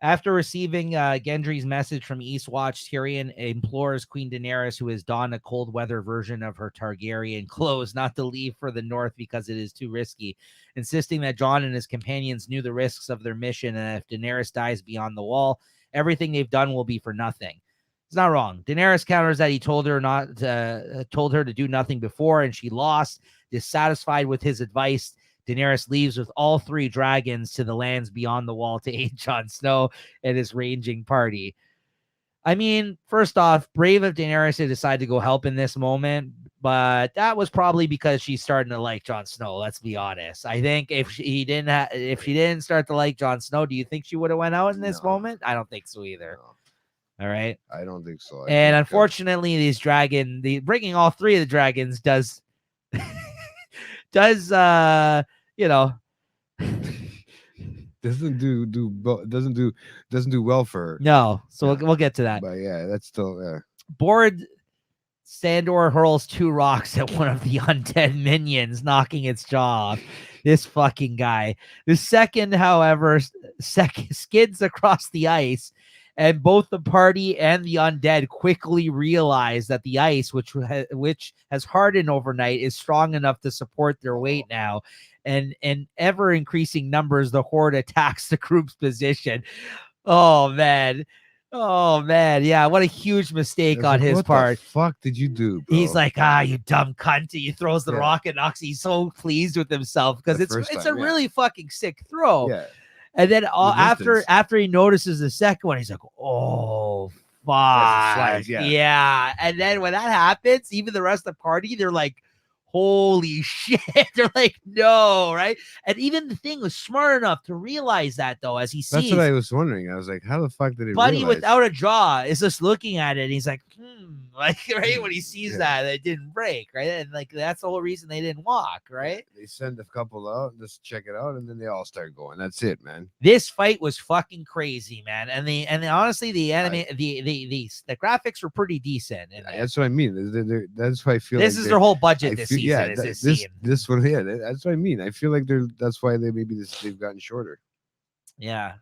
after receiving Gendry's message from Eastwatch, Tyrion implores Queen Daenerys, who has donned a cold weather version of her Targaryen clothes, not to leave for the north because it is too risky, insisting that Jon and his companions knew the risks of their mission, and if Daenerys dies beyond the wall, everything they've done will be for nothing. It's not wrong. Daenerys counters that he told her to do nothing before, and she lost. Dissatisfied with his advice, Daenerys leaves with all 3 dragons to the lands beyond the wall to aid Jon Snow and his ranging party. I mean, first off, brave of Daenerys to decide to go help in this moment, but that was probably because she's starting to like Jon Snow. Let's be honest. I think if she didn't start to like Jon Snow, do you think she would have went out in this moment? I don't think so either. No. All right. I don't think so. And unfortunately, bringing all 3 of the dragons does doesn't do well for her. No, so we'll get to that. But yeah, that's still Bored, Sandor hurls 2 rocks at one of the undead minions, knocking its jaw off. This fucking guy. The second, however, skids across the ice, and both the party and the undead quickly realize that the ice, which has hardened overnight, is strong enough to support their weight now. And in ever increasing numbers, the horde attacks the group's position. Oh man. Yeah, what a huge mistake on his part. What the fuck did you do, bro? He's like, you dumb cunt. He throws the rock and knocks. He's so pleased with himself because it's a really fucking sick throw. Yeah. And then after he notices the second one, he's like, oh, fuck. Yeah. And then when that happens, even the rest of the party, they're like, holy shit. They're like, no, right? And even the thing was smart enough to realize that, though, as he sees. That's what I was wondering. I was like, how the fuck did it Buddy realize? without a jaw is just looking at it, and he's like, like, right? When he sees that it didn't break, right? And like, that's the whole reason they didn't walk, right? They send a couple out, just check it out, and then they all start going. That's it, man. This fight was fucking crazy, man. And honestly, the anime, the graphics were pretty decent. That's what I mean. That's why I feel this like is their whole budget this season. Yeah, this one. Yeah, that's what I mean. I feel like that's why they've gotten shorter. Yeah,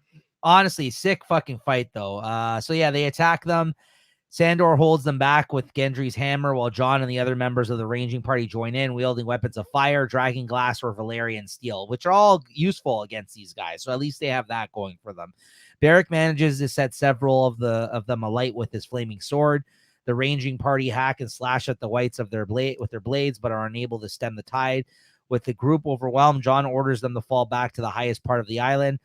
honestly, sick fucking fight though. So yeah, they attack them. Sandor holds them back with Gendry's hammer, while Jon and the other members of the ranging party join in, wielding weapons of fire, dragon glass, or Valyrian steel, which are all useful against these guys. So at least they have that going for them. Beric manages to set several of them alight with his flaming sword. The ranging party hack and slash at the whites of their blades, but are unable to stem the tide. With the group overwhelmed, Jon orders them to fall back to the highest part of the island.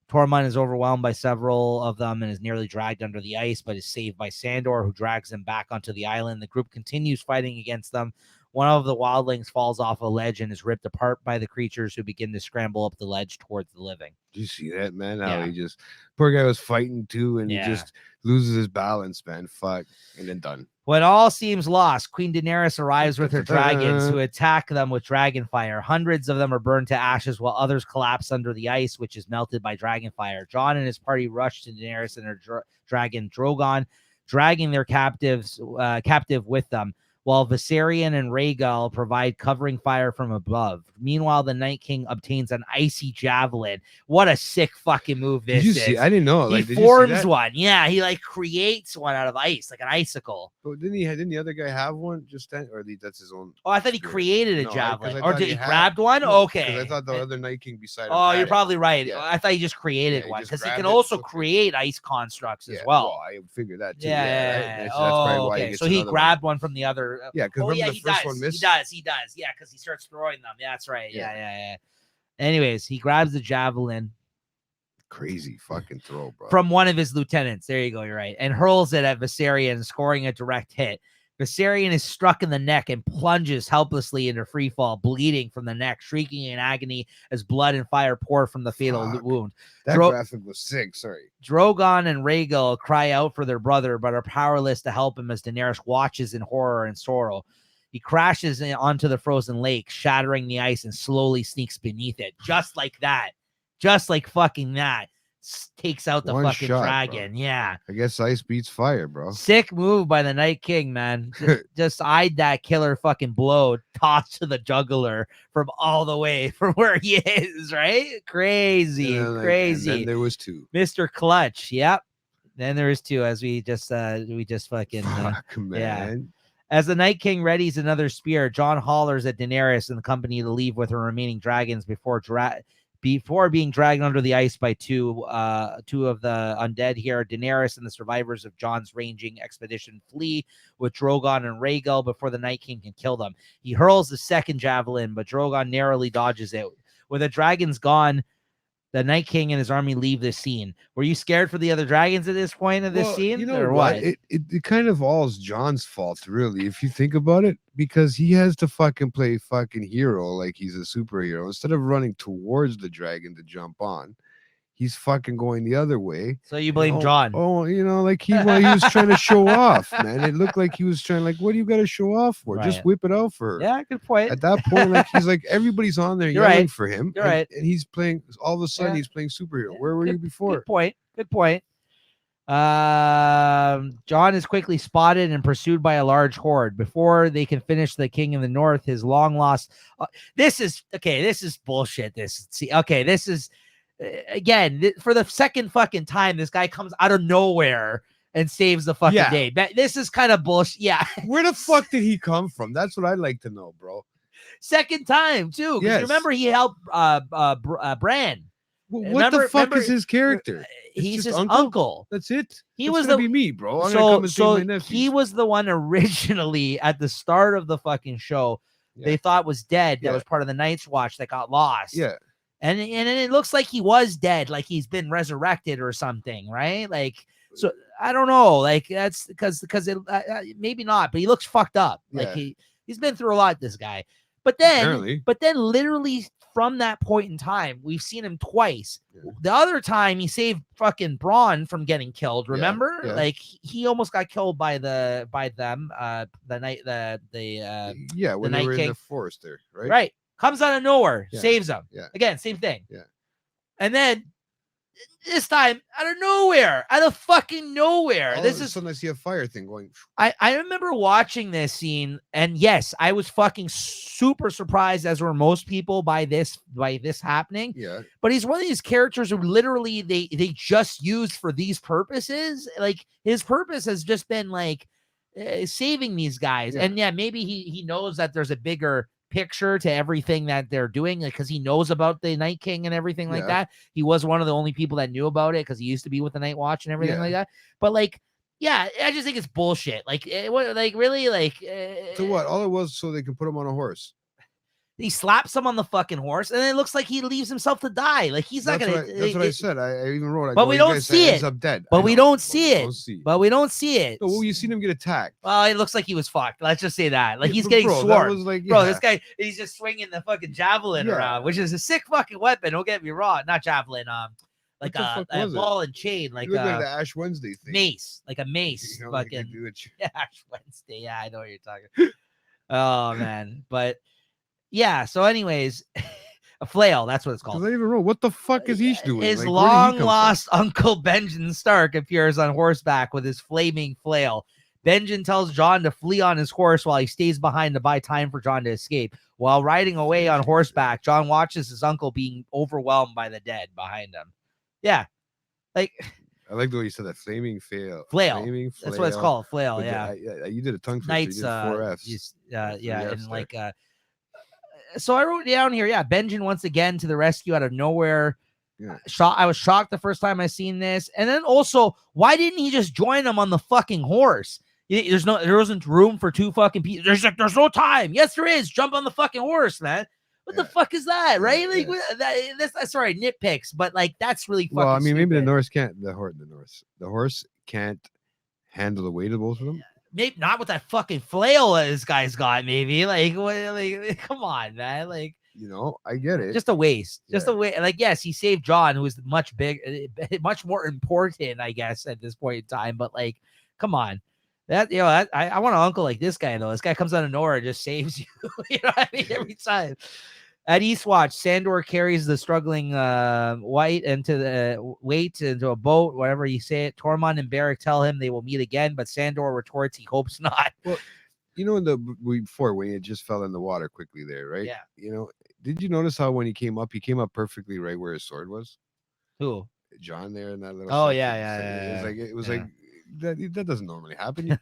Tormund is overwhelmed by several of them and is nearly dragged under the ice, but is saved by Sandor, who drags him back onto the island. The group continues fighting against them. One of the wildlings falls off a ledge and is ripped apart by the creatures, who begin to scramble up the ledge towards the living. Did you see that, man? How Yeah. he just, poor guy was fighting too, and Yeah. he just loses his balance, man. Fuck. And then done. When all seems lost, Queen Daenerys arrives with her dragons, who attack them with dragon fire. Hundreds of them are burned to ashes, while others collapse under the ice, which is melted by dragon fire. Jon and his party rush to Daenerys and her dragon Drogon, dragging their captive with them, while Viserion and Rhaegal provide covering fire from above. Meanwhile, the Night King obtains an icy javelin. What a sick fucking move this Did you is. see? I didn't know. He Like, did you see forms that? one. Yeah, he like creates one out of ice, like an icicle. But didn't the other guy have one just then, or that's his own? Oh, I thought he Spirit. created a No, 'cause javelin. I Or thought did he he had- grabbed one? No, 'cause Okay. I thought the other Night King beside him. Oh, had you're it. probably right. Yeah. I thought he just created Yeah, he one, just because he grabbed can it, also took it. create ice constructs as Yeah, well. I figured that too. Yeah, Yeah, right? That's probably Oh, why he okay. gets So he another one. grabbed one from the other. Yeah, because Oh, remember yeah, the he first does. one missed. He does. Yeah, because he starts throwing them. Yeah, that's right. Yeah. Yeah. Anyways, he grabs the javelin Crazy fucking throw, bro. from one of his lieutenants. There you go. You're right. And hurls it at Viserion, scoring a direct hit. Viserion is struck in the neck and plunges helplessly into freefall, bleeding from the neck, shrieking in agony as blood and fire pour from the fatal Fuck. wound. that graphic was sick. Sorry. Drogon and Rhaegal cry out for their brother, but are powerless to help him as Daenerys watches in horror and sorrow. He crashes onto the frozen lake, shattering the ice, and slowly sneaks beneath it. Just like that. Just like fucking that. Takes out the One fucking shot, bro. dragon. Yeah. I guess ice beats fire, bro. Sick move by the Night King, man. Just eyed that killer fucking blow, tossed to the juggler from all the way from where he is, right? Crazy, And then, like, crazy. And then there was two. Mr. Clutch. Yep. Then there is two, as we just fucking Fuck, man. As the Night King readies another spear, Jon hollers at Daenerys and the company to leave with her remaining dragons before being dragged under the ice by two of the undead here. Daenerys and the survivors of Jon's ranging expedition flee with Drogon and Rhaegal before the Night King can kill them. He hurls the second javelin, but Drogon narrowly dodges it. With the dragons gone, the Night King and his army leave the scene. Were you scared for the other dragons at this point of this Well, scene? you know or what? what? It kind of all is John's fault, really, if you think about it, because he has to fucking play fucking hero like he's a superhero. Instead of running towards the dragon to jump on, he's fucking going the other way. So you blame Oh, Jon. Oh, like he was trying to show off, man. It looked like he was trying, like, what do you got to show off for? Just Right. whip it out for her. Yeah, good point. At that point, like he's like everybody's on there You're yelling right. for him. You're and, right. and he's playing. All of a sudden, Yeah. he's playing superhero. Yeah, Where were you Good before? point. Good point. Jon is quickly spotted and pursued by a large horde. Before they can finish the king in the north, his long lost. This is bullshit. This is again for the second fucking time. This guy comes out of nowhere and saves the fucking Yeah. day. This is kind of bullshit. Yeah, Where the fuck did he come from? That's what I'd like to know, bro. second time too. 'Cause Yes. remember he helped Bran. What Remember- the fuck remember- is his character? It's He's just his uncle? uncle. That's it. He It's was gonna the- be me, bro. I'm gonna So, come and save my nephew. he was the one originally at the start of the fucking show. Yeah. They thought was dead. That Yeah. was part of the Night's Watch that got lost. Yeah. and it looks like he was dead, like he's been resurrected or something, right? Like, so I don't know, like that's because it maybe not, but he looks fucked up. Like Yeah. he's been through a lot, this guy. But then, Apparently. literally from that point in time, we've seen him twice. Yeah. The other time he saved fucking Braun from getting killed. Yeah, Remember, yeah. like he almost got killed by them. The night Yeah, when Night they were in King. the forest there, right? right comes out of nowhere, Yeah, saves him. yeah. Again, same thing. Yeah. And then this time out of nowhere, out of fucking nowhere. All This of a is sudden I see a fire thing going. I remember watching this scene, and yes, I was fucking super surprised, as were most people, by this happening. Yeah. But he's one of these characters who literally they just use for these purposes. Like his purpose has just been like saving these guys. Yeah. And yeah, maybe he knows that there's a bigger picture to everything that they're doing, because he knows about the Night King and everything like Yeah. that. He was one of the only people that knew about it because he used to be with the Night Watch and everything Yeah. like that. But like Yeah, I just think it's bullshit. Like, what, like really, like. So what? All it was so they can put him on a horse. He slaps him on the fucking horse, and then it looks like he leaves himself to die. Like he's not gonna. That's what I said. I even wrote. I But go, we "You don't guys see ends it. up dead. But I we know, don't but see we it. don't see. But we don't see it. No, well, you seen him get attacked. Well, it looks like he was fucked. Let's just say that. Like Yeah, he's but getting bro, that swarmed. was like, Bro, yeah. this guy, he's just swinging the fucking javelin Yeah. around, which is a sick fucking weapon. Don't get me wrong. Not javelin. Like What the a fuck was it? ball and chain, like You look like a the Ash Wednesday thing. mace, like a mace. You know, like Fucking they do it. yeah, Ash Wednesday. Yeah, I know what you're talking. Oh man, but yeah. So, anyways, a flail. That's what it's Because called. I even wrote, what the fuck is he doing? His Like, where did he long come from? lost uncle Benjamin Stark appears on horseback with his flaming flail. Benjamin tells John to flee on his horse while he stays behind to buy time for John to escape. While riding away on horseback, John watches his uncle being overwhelmed by the dead behind him. Yeah. Like, I like the way you said that. Flaming flail. Flail. Flaming that's what it's flail. called. Flail. But Yeah. You did a tongue twister. Knights. You did 4 F's. Yeah. F's And there. like, so I wrote down here, yeah, Benjamin once again to the rescue out of nowhere. Yeah. I was shocked the first time I seen this. And then also, why didn't he just join him on the fucking horse? There wasn't room for 2 fucking people. There's no time. Yes, there is. Jump on the fucking horse, man. What the fuck is that, right? Like that's sorry, nitpicks, but like that's really fucking. Well, I mean, maybe the stupid. the horse can't handle the weight of both of them. Maybe not with that fucking flail that this guy's got. Maybe like come on, man. Like, you know, I get it. just a waste. Just Yeah. a waste. Like, yes, he saved John, who is much much more important, I guess, at this point in time. But like, come on. That I want an uncle like this guy though. This guy comes out of nowhere and just saves you. You know what I mean? Every time. At Eastwatch, Sandor carries the struggling White into a boat, whatever you say it. Tormund and Beric tell him they will meet again, but Sandor retorts he hopes not. Well, you know, before when it just fell in the water quickly there, right? Yeah. You know, did you notice how when he came up perfectly right where his sword was? Who? John there in that little. Oh, section. yeah. It was like that doesn't normally happen.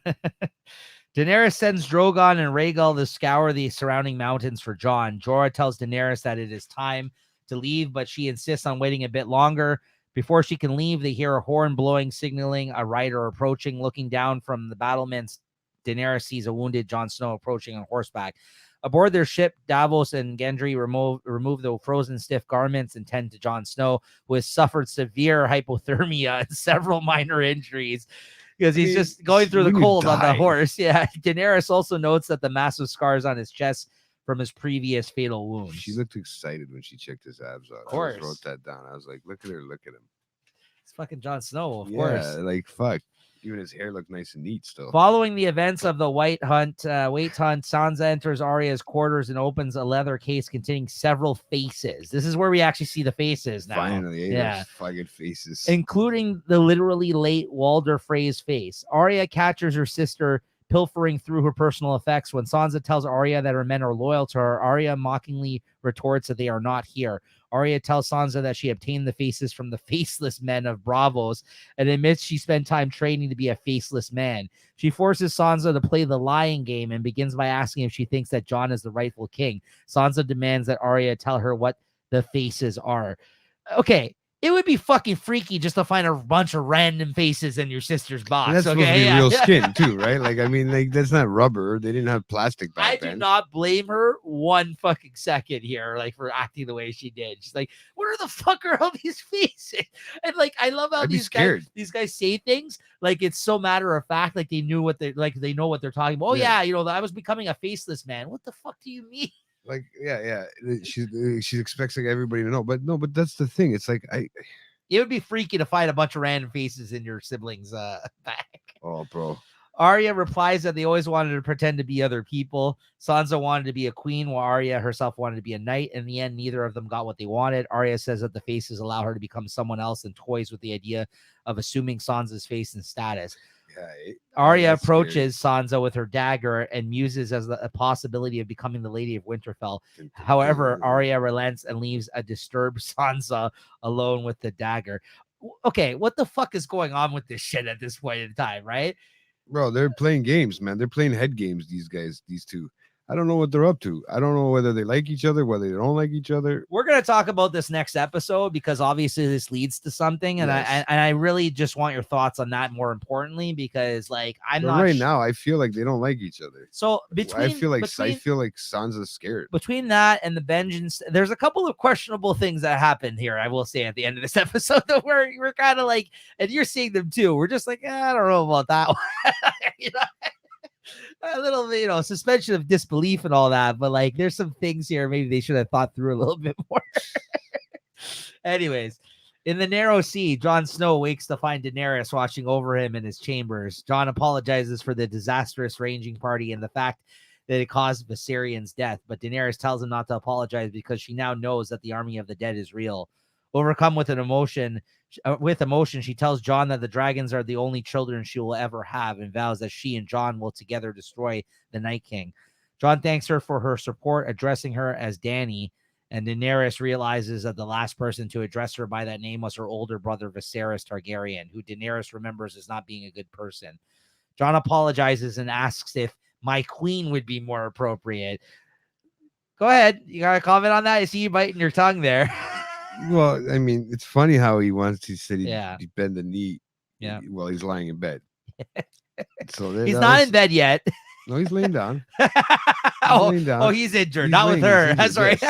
Daenerys sends Drogon and Rhaegal to scour the surrounding mountains for Jon. Jorah tells Daenerys that it is time to leave, but she insists on waiting a bit longer. Before she can leave, they hear a horn blowing, signaling a rider approaching. Looking down from the battlements, Daenerys sees a wounded Jon Snow approaching on horseback. Aboard their ship, Davos and Gendry remove the frozen stiff garments and tend to Jon Snow, who has suffered severe hypothermia and several minor injuries because he's just going through the cold on the horse. Yeah. Daenerys also notes that the massive scars on his chest from his previous fatal wounds. She looked excited when she checked his abs out. Of course. I just wrote that down. I was like, look at her, look at him. It's fucking Jon Snow, of Yeah, course. like fuck. Even his hair looked nice and neat still. Following the events of the Wait Hunt, Sansa enters Arya's quarters and opens a leather case containing several faces. This is where we actually see the faces now. Finally, yeah. Those fucking faces. Including the literally late Walder Frey's face. Arya catches her sister pilfering through her personal effects. When Sansa tells Arya that her men are loyal to her, Arya mockingly retorts that they are not here. Arya tells Sansa that she obtained the faces from the faceless men of Braavos and admits she spent time training to be a faceless man. She forces Sansa to play the lying game and begins by asking if she thinks that Jon is the rightful king. Sansa demands that Arya tell her what the faces are. Okay, it would be fucking freaky just to find a bunch of random faces in your sister's box. And that's supposed to be real skin too, right? Like, I mean, like that's not rubber. They didn't have plastic back then. I do not blame her one fucking second here, like for acting the way she did. She's like, "What are the fuck are all these faces?" And like, I love how these guys say things like it's so matter of fact, like they knew what they know what they're talking about. Oh yeah, I was becoming a faceless man. What the fuck do you mean? Like, yeah. She expects like everybody to know, but no, but that's the thing. It's like it would be freaky to find a bunch of random faces in your siblings' back. Oh, bro. Arya replies that they always wanted to pretend to be other people. Sansa wanted to be a queen, while Arya herself wanted to be a knight. In the end, neither of them got what they wanted. Arya says that the faces allow her to become someone else and toys with the idea of assuming Sansa's face and status. Yeah, Arya approaches Sansa with her dagger and muses as a possibility of becoming the Lady of Winterfell. However, Arya relents and leaves a disturbed Sansa alone with the dagger. Okay, what the fuck is going on with this shit at this point in time, right? Bro, they're playing games, man. They're playing head games, these guys, these two. I don't know what they're up to. I don't know whether they like each other, whether they don't like each other. We're gonna talk about this next episode because obviously this leads to something, and Yes. I really just want your thoughts on that more importantly because like I'm But not right now, I feel like they don't like each other. So I feel like Sansa's scared. between that and the vengeance, there's a couple of questionable things that happened here. I will say at the end of this episode that we're kind of like, and you're seeing them too. We're just like, I don't know about that one. You know? A little, suspension of disbelief and all that, but like, there's some things here maybe they should have thought through a little bit more. Anyways, in the narrow sea, Jon Snow wakes to find Daenerys watching over him in his chambers. Jon apologizes for the disastrous ranging party and the fact that it caused Viserion's death, but Daenerys tells him not to apologize because she now knows that the army of the dead is real. Overcome with emotion, she tells Jon that the dragons are the only children she will ever have and vows that she and Jon will together destroy the Night King. Jon thanks her for her support, addressing her as Dany, and Daenerys realizes that the last person to address her by that name was her older brother Viserys Targaryen, who Daenerys remembers as not being a good person. Jon apologizes and asks if my queen would be more appropriate. Go ahead. You got a comment on that? I see you biting your tongue there. Well, I mean, it's funny how he said he'd bend the knee while he's lying in bed. So he's not in bed yet. No, he's laying down. He's injured. Not with her. That's right.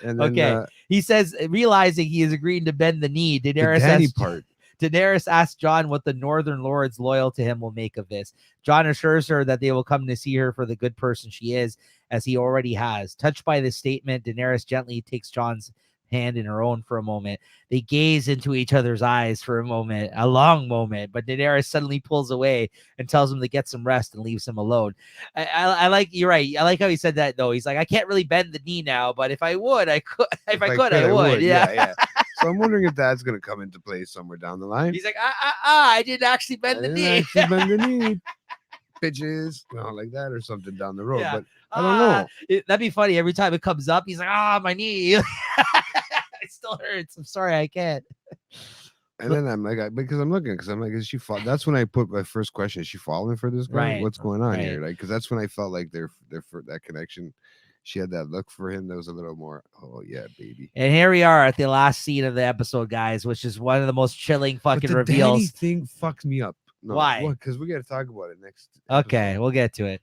And then, he says, realizing he is agreeing to bend the knee, Daenerys asks Jon what the Northern Lords loyal to him will make of this. Jon assures her that they will come to see her for the good person she is, as he already has. Touched by this statement, Daenerys gently takes Jon's hand in her own for a moment. They gaze into each other's eyes for a long moment, but Daenerys suddenly pulls away and tells him to get some rest and leaves him alone. I like, you're right. I like how he said that though. He's like, I can't really bend the knee now, but if I would, I could. If I could, I would. Yeah. So I'm wondering if that's going to come into play somewhere down the line. He's like, I didn't actually bend the knee. Bitches, like that or something down the road. Yeah. But I don't know. That'd be funny. Every time it comes up, he's like, my knee. It still hurts. I'm sorry, I can't. And then I'm like, because I'm looking, because I'm like, is she fall? That's when I put my first question: is she falling for this guy? Right. What's going on here? Like, because that's when I felt like they're for that connection. She had that look for him that was a little more, oh yeah, baby. And here we are at the last scene of the episode, guys, which is one of the most chilling fucking reveals. The thing fucks me up. No, why? Because we got to talk about it next. Okay, episode. We'll get to it.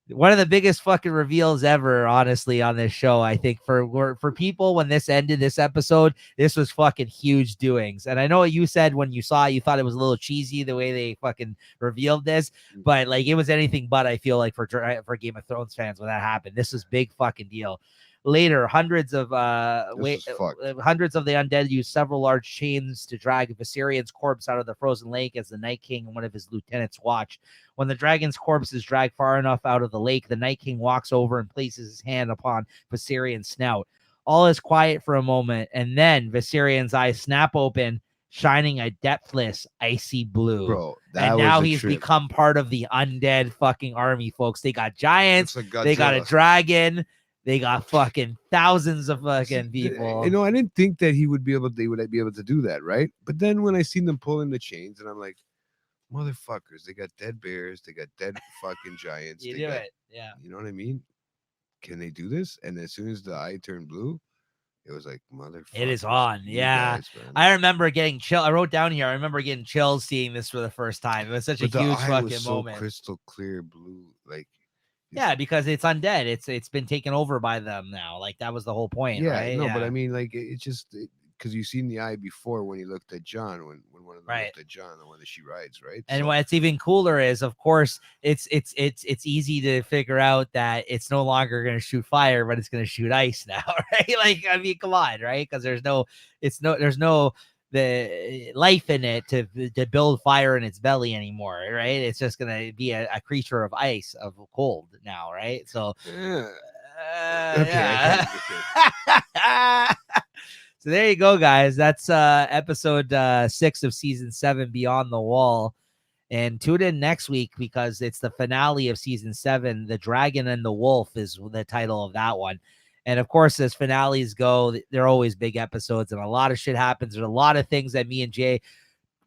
One of the biggest fucking reveals ever, honestly, on this show. I think for people, when this ended, this episode, this was fucking huge doings. And I know what you said when you saw it, you thought it was a little cheesy the way they fucking revealed this, but like it was anything but. I feel like for Game of Thrones fans when that happened, this was big fucking deal. Later, hundreds of the undead used several large chains to drag Viserion's corpse out of the frozen lake as the Night King and one of his lieutenants watch. When the dragon's corpse is dragged far enough out of the lake, the Night King walks over and places his hand upon Viserion's snout. All is quiet for a moment, and then Viserion's eyes snap open, shining a depthless, icy blue. Bro, and now he's become part of the undead fucking army, folks. They got giants, they got a dragon. They got fucking thousands of fucking people. I didn't think that they would be able to do that, right? But then when I seen them pulling the chains, and I'm like, motherfuckers, they got dead bears, they got dead fucking giants. You know what I mean? Can they do this? And as soon as the eye turned blue, it was like, motherfucker. It is on. Yeah. Guys, I remember getting chill. I wrote down here, I remember getting chills seeing this for the first time. It was such a huge fucking moment. Crystal clear blue, like. Yeah, because it's undead. It's been taken over by them now. Like that was the whole point. Yeah, right? But I mean, like it's just because you've seen the eye before when he looked at Jon, when one of them looked at Jon, the one that she rides, right? And what's even cooler is, of course, it's easy to figure out that it's no longer going to shoot fire, but it's going to shoot ice now, right? Like, I mean, come on, right? Because there's no the life in it to build fire in its belly anymore, right? It's just gonna be a creature of ice, of cold now, right? So so there you go, guys. That's episode 6 of season 7, Beyond the Wall. And tune in next week because it's the finale of season 7. The Dragon and the Wolf is the title of that one. And of course, as finales go, they're always big episodes and a lot of shit happens. There's a lot of things that me and Jay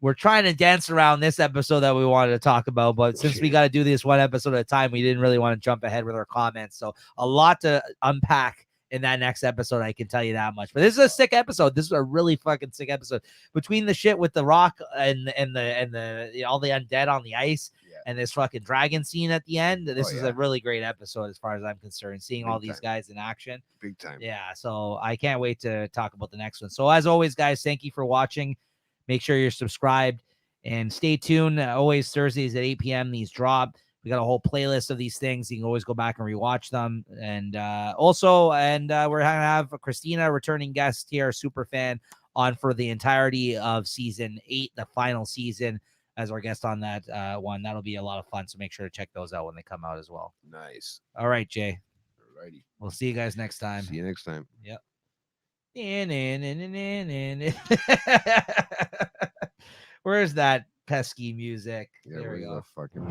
we're trying to dance around this episode that we wanted to talk about, but since we got to do this one episode at a time, we didn't really want to jump ahead with our comments. So a lot to unpack in that next episode, I can tell you that much. But this is a sick episode. This is a really fucking sick episode. Between the shit with the Rock and the all the undead on the ice and this fucking dragon scene at the end, this is a really great episode as far as I'm concerned. Seeing all these guys in action, big time. Yeah, so I can't wait to talk about the next one. So as always, guys, thank you for watching. Make sure you're subscribed and stay tuned. Always Thursdays at 8 p.m. These drop. We got a whole playlist of these things. You can always go back and rewatch them. And we're going to have Christina, returning guest here, super fan, on for the entirety of season 8, the final season, as our guest on that one. That'll be a lot of fun. So make sure to check those out when they come out as well. Nice. All right, Jay. Alrighty. We'll see you guys next time. See you next time. Yep. Where's that pesky music? Yeah, there we go. Fucking